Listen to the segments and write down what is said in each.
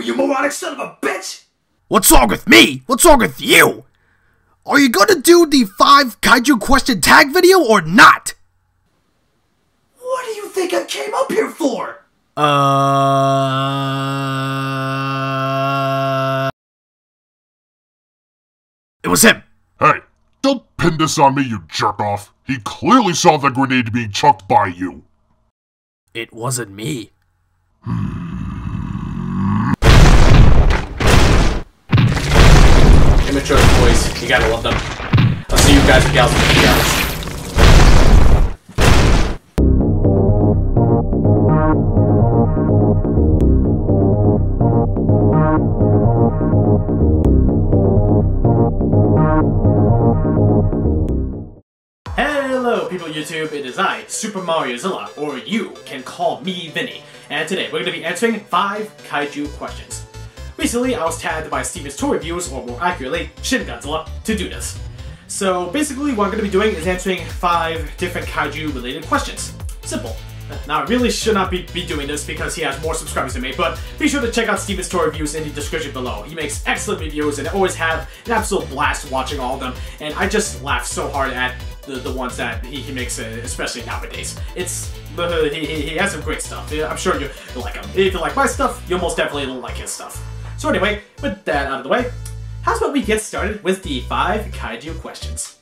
you moronic son of a bitch! What's wrong with me? What's wrong with you? Are you gonna do the 5 Kaiju question tag video or not? What do you think I came up here for? It was him. Hey, don't pin this on me, you jerk-off. He clearly saw the grenade being chucked by you. It wasn't me. Immature boys, you gotta love them. I'll see you guys and gals in the videos. Hello people of YouTube, it is I, Super Mariozilla, or you can call me Vinny, and today we're going to be answering 5 Kaiju questions. Recently, I was tagged by Steven's Toy Reviews, or more accurately, Shin Godzilla, to do this. So basically what I'm going to be doing is answering 5 different Kaiju related questions. Simple. Now I really should not be doing this because he has more subscribers than me, but be sure to check out Steven's Toy Reviews in the description below. He makes excellent reviews and I always have an absolute blast watching all of them, and I just laugh so hard at the ones that he makes, especially nowadays. It's he has some great stuff. I'm sure you like him. If you like my stuff, you'll most definitely like his stuff. So anyway, with that out of the way, how's about we get started with the 5 Kaiju questions?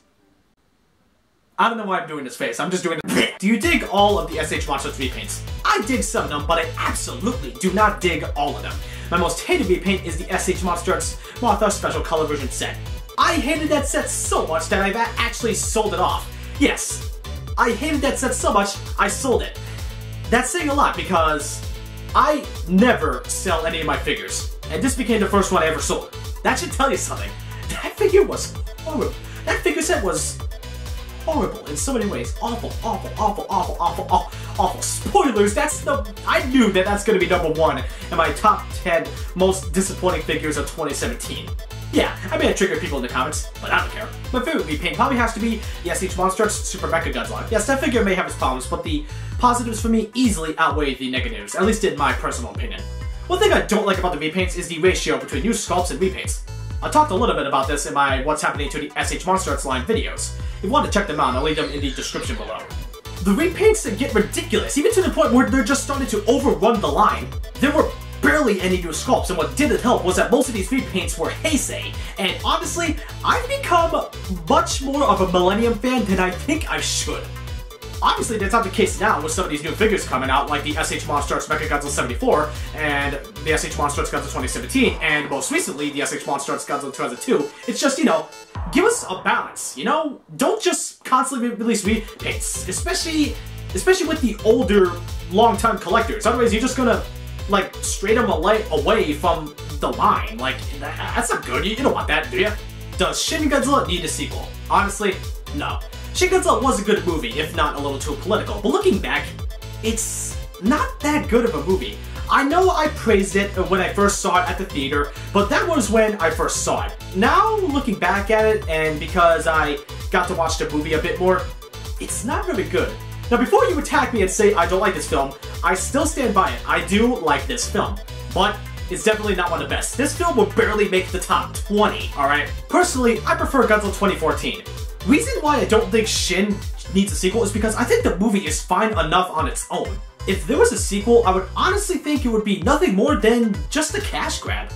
I don't know why I'm doing this face, I'm just doing it. Do you dig all of the SH Monsters repaints? I dig some of them, but I absolutely do not dig all of them. My most hated repaint is the SH Monsters Martha Special Color Version set. I hated that set so much that I've actually sold it off. Yes, I hated that set so much, I sold it. That's saying a lot because I never sell any of my figures, and this became the first one I ever sold. That should tell you something. That figure was horrible. That figure set was horrible in so many ways. Awful, awful, awful, awful, awful, awful, awful. Spoilers, I knew that that's going to be number 1 in my top 10 most disappointing figures of 2017. Yeah, I may have triggered people in the comments, but I don't care. My favorite repaint probably has to be the SH Monsters Super Mecha Godzilla. Yes, that figure may have its problems, but the positives for me easily outweigh the negatives, at least in my personal opinion. One thing I don't like about the repaints is the ratio between new sculpts and repaints. I talked a little bit about this in my What's Happening to the SH Monsters line videos. If you want to check them out, I'll leave them in the description below. The repaints get ridiculous, even to the point where they're just starting to overrun the line. There were barely any new sculpts, and what didn't help was that most of these repaints were Heisei, and honestly, I've become much more of a Millennium fan than I think I should. Obviously, that's not the case now with some of these new figures coming out, like the SH Monsters Mechagodzilla 74, and the SH Monsters Godzilla 2017, and most recently, the SH Monsters Godzilla 2002. It's just, you know, give us a balance, you know? Don't just constantly release repaints, especially with the older, long-time collectors. Otherwise, you're just gonna like straight them away from the line. Like, that's not good. You don't want that, do you? Does Shin Godzilla need a sequel? Honestly, no. Shin Godzilla was a good movie, if not a little too political, but looking back, it's not that good of a movie. I know I praised it when I first saw it at the theater, but that was when I first saw it. Now, looking back at it, and because I got to watch the movie a bit more, it's not really good. Now, before you attack me and say I don't like this film, I still stand by it. I do like this film, but it's definitely not one of the best. This film will barely make the top 20, alright? Personally, I prefer Godzilla 2014. Reason why I don't think Shin needs a sequel is because I think the movie is fine enough on its own. If there was a sequel, I would honestly think it would be nothing more than just a cash grab.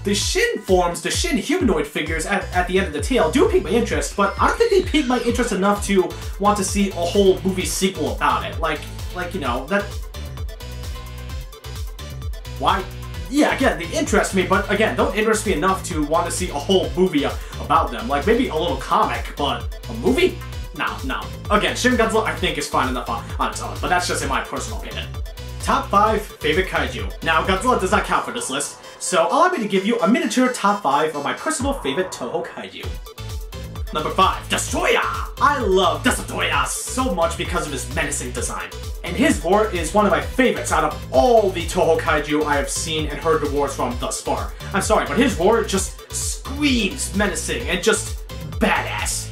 The Shin forms, the Shin humanoid figures at the end of the tail do pique my interest, but I don't think they pique my interest enough to want to see a whole movie sequel about it. Like, you know, that... Why? Yeah, again, they interest me, but again, don't interest me enough to want to see a whole movie about them. Like, maybe a little comic, but a movie? No, no. Again, Shin Godzilla I think is fine enough on its own, but that's just in my personal opinion. Top 5 favorite kaiju. Now, Godzilla does not count for this list, so allow me to give you a miniature top 5 of my personal favorite Toho kaiju. Number 5, Destroyer! I love Destroyer so much because of his menacing design. And his roar is one of my favorites out of all the Toho kaiju I have seen and heard the roars from thus far. I'm sorry, but his roar just screams menacing and just badass.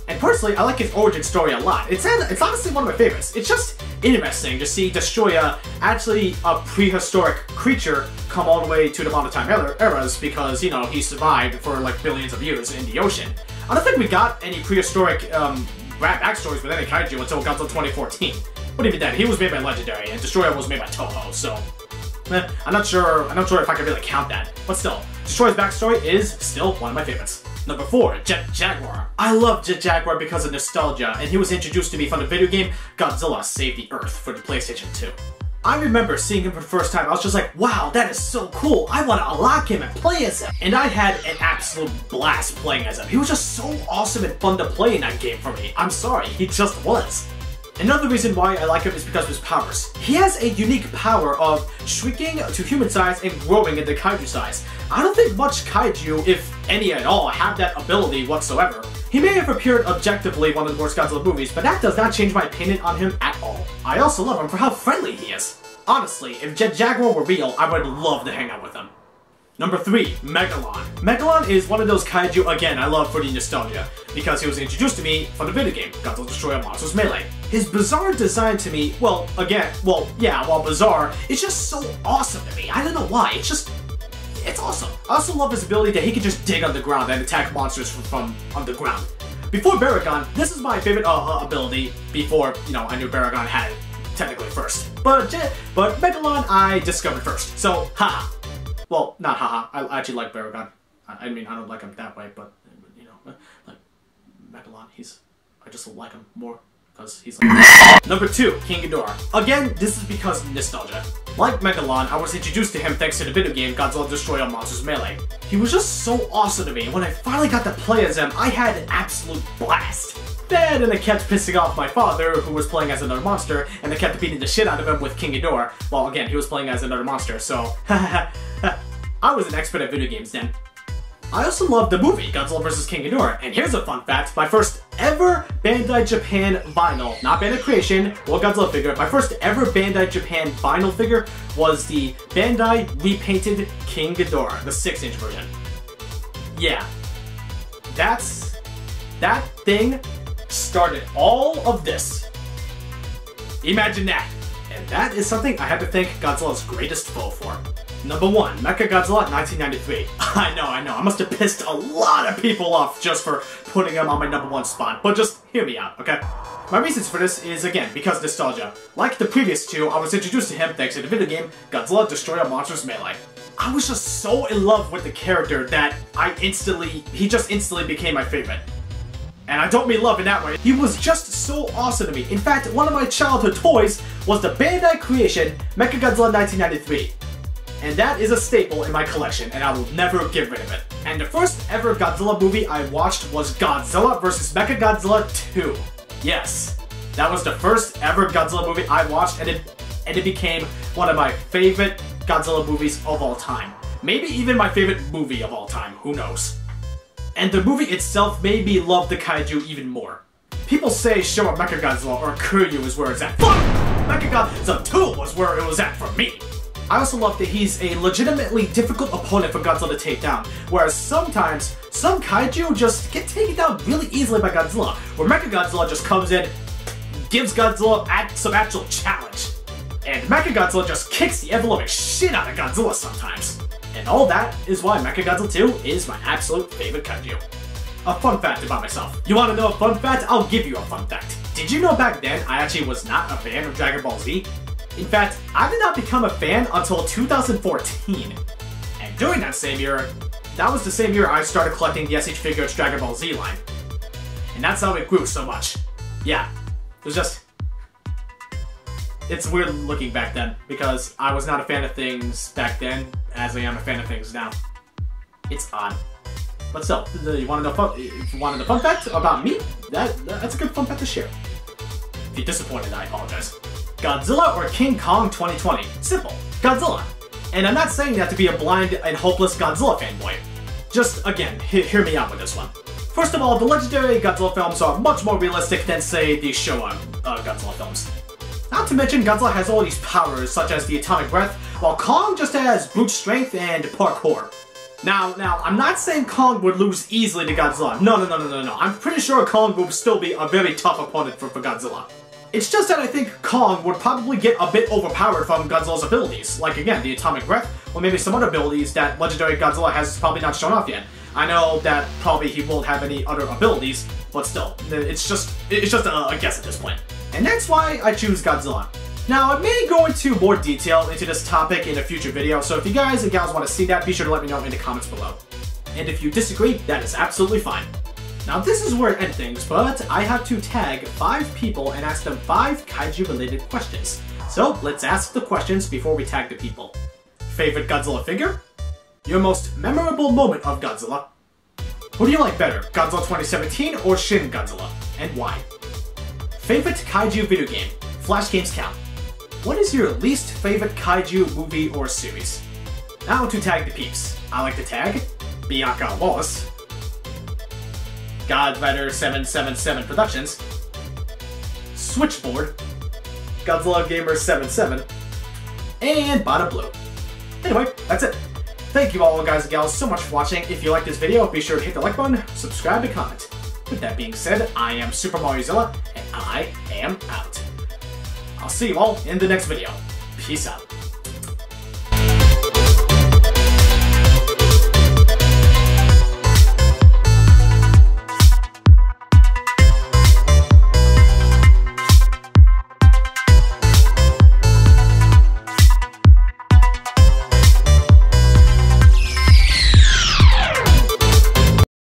And personally, I like his origin story a lot. It's honestly one of my favorites. It's just interesting to see Destroyer, actually a prehistoric creature, come all the way to the modern time eras because, you know, he survived for like billions of years in the ocean. I don't think we got any prehistoric backstories with any kaiju until Godzilla 2014. But even then, he was made by Legendary, and Destroyer was made by Toho, so I'm not sure if I can really count that. But still, Destroyer's backstory is still one of my favorites. Number 4, Jet Jaguar. I love Jet Jaguar because of nostalgia, and he was introduced to me from the video game Godzilla Save the Earth for the PlayStation 2. I remember seeing him for the first time. I was just like, wow, that is so cool. I want to unlock him and play as him. And I had an absolute blast playing as him. He was just so awesome and fun to play in that game for me. I'm sorry, he just was. Another reason why I like him is because of his powers. He has a unique power of shrinking to human size and growing into kaiju size. I don't think much kaiju, if any at all, have that ability whatsoever. He may have appeared objectively one of the worst Godzilla movies, but that does not change my opinion on him at all. I also love him for how friendly he is. Honestly, if Jet Jaguar were real, I would love to hang out with him. Number 3, Megalon. Megalon is one of those kaiju, again, I love for the nostalgia, because he was introduced to me from the video game, Godzilla Destroyer Monsters Melee. His bizarre design to me, while bizarre, it's just so awesome to me. I don't know why, it's awesome. I also love his ability that he can just dig underground and attack monsters from underground. Before Baragon, this is my favorite ability before, you know, I knew Baragon had it technically first. But Megalon I discovered first, so haha. Well, not haha, I actually like Baragon. I mean, I don't like him that way, but, you know, like, Megalon, I just like him more, because he's like... Number 2, King Ghidorah. Again, this is because of nostalgia. Like Megalon, I was introduced to him thanks to the video game Godzilla Destroyer Monsters Melee. He was just so awesome to me, and when I finally got to play as him, I had an absolute blast. Then I kept pissing off my father, who was playing as another monster, and I kept beating the shit out of him with King Ghidorah. Well, again, he was playing as another monster, so I was an expert at video games then. I also love the movie Godzilla vs. King Ghidorah, and here's a fun fact: my first ever Bandai Japan vinyl, not Bandai Creation or Godzilla figure, my first ever Bandai Japan vinyl figure was the Bandai repainted King Ghidorah, the 6-inch version. Yeah, that thing started all of this. Imagine that. And that is something I have to thank Godzilla's greatest foe for. Number 1, Mechagodzilla 1993. I know, I must have pissed a lot of people off just for putting him on my number 1 spot, but just hear me out, okay? My reasons for this is, again, because nostalgia. Like the previous 2, I was introduced to him thanks to the video game Godzilla Destroyer Monsters Melee. I was just so in love with the character that he just instantly became my favorite. And I don't mean love in that way. He was just so awesome to me. In fact, one of my childhood toys was the Bandai Creation Mechagodzilla 1993. And that is a staple in my collection, and I will never get rid of it. And the first ever Godzilla movie I watched was Godzilla vs. Mechagodzilla 2. Yes, that was the first ever Godzilla movie I watched, and it became one of my favorite Godzilla movies of all time. Maybe even my favorite movie of all time, who knows. And the movie itself made me love the kaiju even more. People say show up Mechagodzilla or Kaiju is where it's at. Fuck! Mechagodzilla 2 was where it was at for me. I also love that he's a legitimately difficult opponent for Godzilla to take down, whereas sometimes, some kaiju just get taken down really easily by Godzilla, where Mechagodzilla just comes in, gives Godzilla some actual challenge, and Mechagodzilla just kicks the ever-loving shit out of Godzilla sometimes. And all that is why Mechagodzilla 2 is my absolute favorite kaiju. A fun fact about myself. You want to know a fun fact? I'll give you a fun fact. Did you know back then I actually was not a fan of Dragon Ball Z? In fact, I did not become a fan until 2014. And during that same year, that was the same year I started collecting the SH Figures Dragon Ball Z line. And that's how it grew so much. Yeah, it was just... It's weird looking back then, because I was not a fan of things back then, as I am a fan of things now. It's odd. But still, you want to know if you wanted a fun fact about me? That's a good fun fact to share. If you're disappointed, I apologize. Godzilla or King Kong 2020? Simple. Godzilla. And I'm not saying that to be a blind and hopeless Godzilla fanboy. Just, again, hear me out with this one. First of all, the legendary Godzilla films are much more realistic than, say, the Showa Godzilla films. Not to mention, Godzilla has all these powers, such as the atomic breath, while Kong just has brute strength and parkour. Now, I'm not saying Kong would lose easily to Godzilla. No. I'm pretty sure Kong will still be a very tough opponent for Godzilla. It's just that I think Kong would probably get a bit overpowered from Godzilla's abilities. Like, again, the atomic breath, or maybe some other abilities that legendary Godzilla has probably not shown off yet. I know that probably he won't have any other abilities, but still, it's just a guess at this point. And that's why I choose Godzilla. Now, I may go into more detail into this topic in a future video, so if you guys and gals want to see that, be sure to let me know in the comments below. And if you disagree, that is absolutely fine. Now, this is where it ends things, but I have to tag 5 people and ask them 5 kaiju-related questions. So, let's ask the questions before we tag the people. Favorite Godzilla figure? Your most memorable moment of Godzilla? Who do you like better, Godzilla 2017 or Shin Godzilla, and why? Favorite kaiju video game? Flash games count. What is your least favorite kaiju movie or series? Now to tag the peeps. I like to tag Bianca Wallace, Godrider 777 Productions, Switchboard, Godzilla Gamer 77, and Bada Blue. Anyway, that's it. Thank you all guys and gals so much for watching. If you like this video, be sure to hit the like button, subscribe, and comment. With that being said, I am Super Mariozilla, and I am out. I'll see you all in the next video. Peace out.